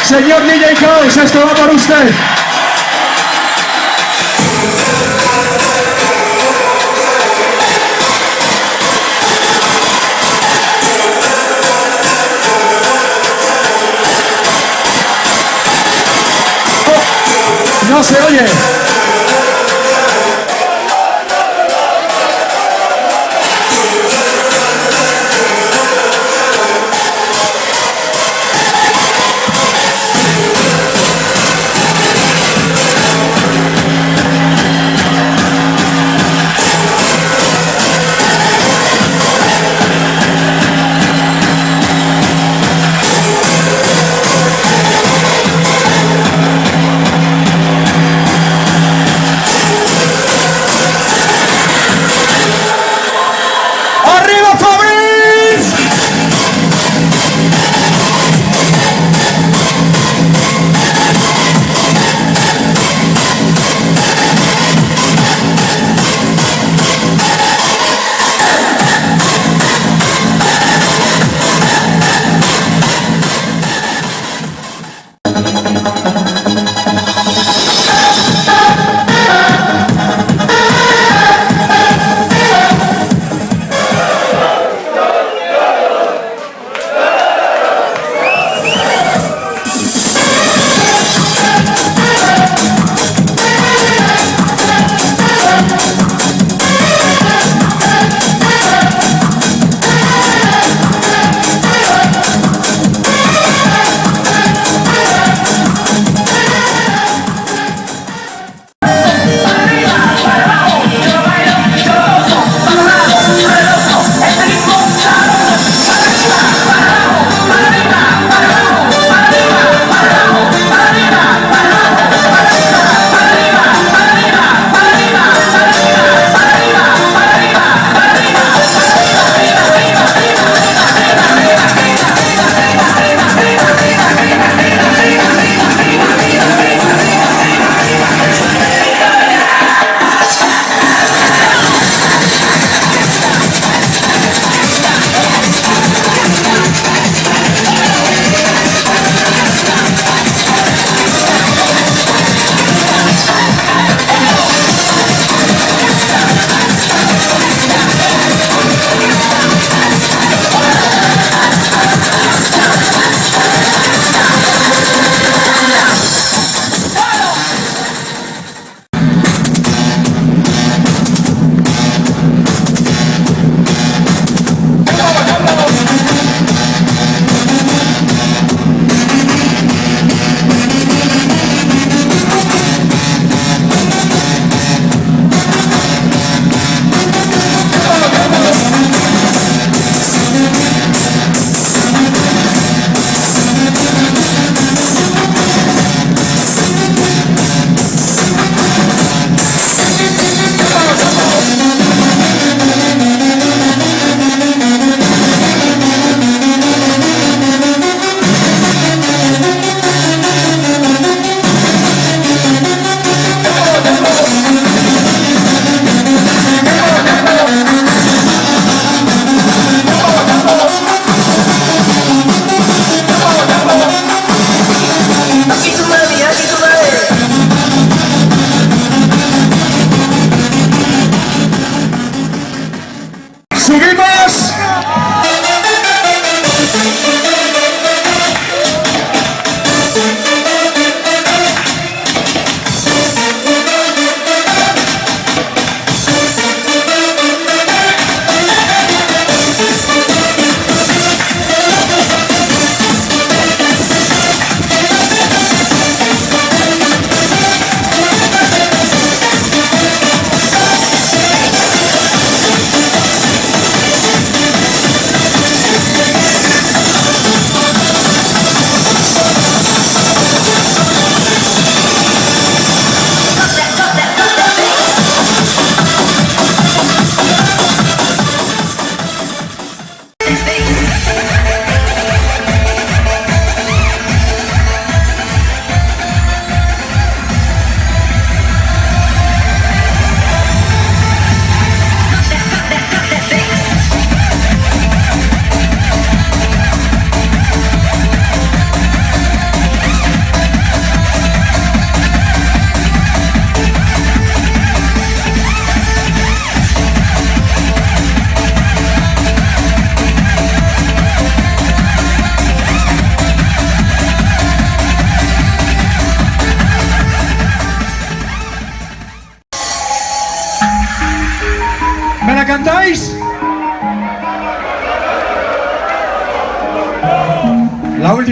Señor DJ Caos, esto va por usted. Oh, no se oye.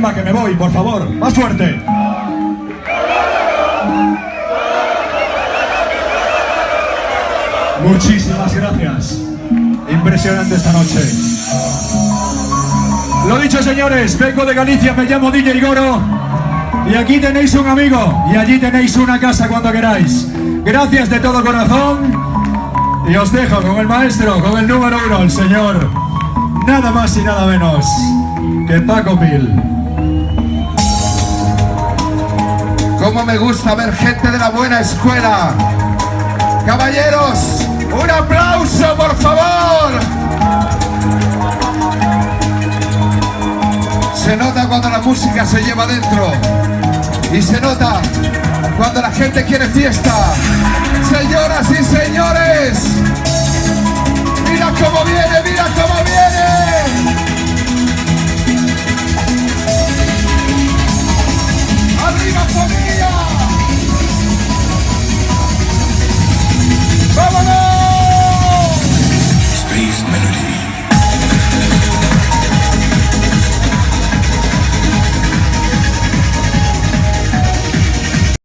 arriba, que me voy, por favor. Más fuerte. Muchísimas gracias. Impresionante esta noche. Lo dicho, señores, vengo de Galicia, me llamo DJ Goro. Y aquí tenéis un amigo y allí tenéis una casa cuando queráis. Gracias de todo corazón. Y os dejo con el maestro, con el número 1, el señor, nada más y nada menos que Paco Pil. Cómo me gusta ver gente de la buena escuela. Caballeros, un aplauso, por favor. Se nota cuando la música se lleva dentro. Y se nota cuando la gente quiere fiesta. Señoras y señores, mira cómo viene, mira cómo viene.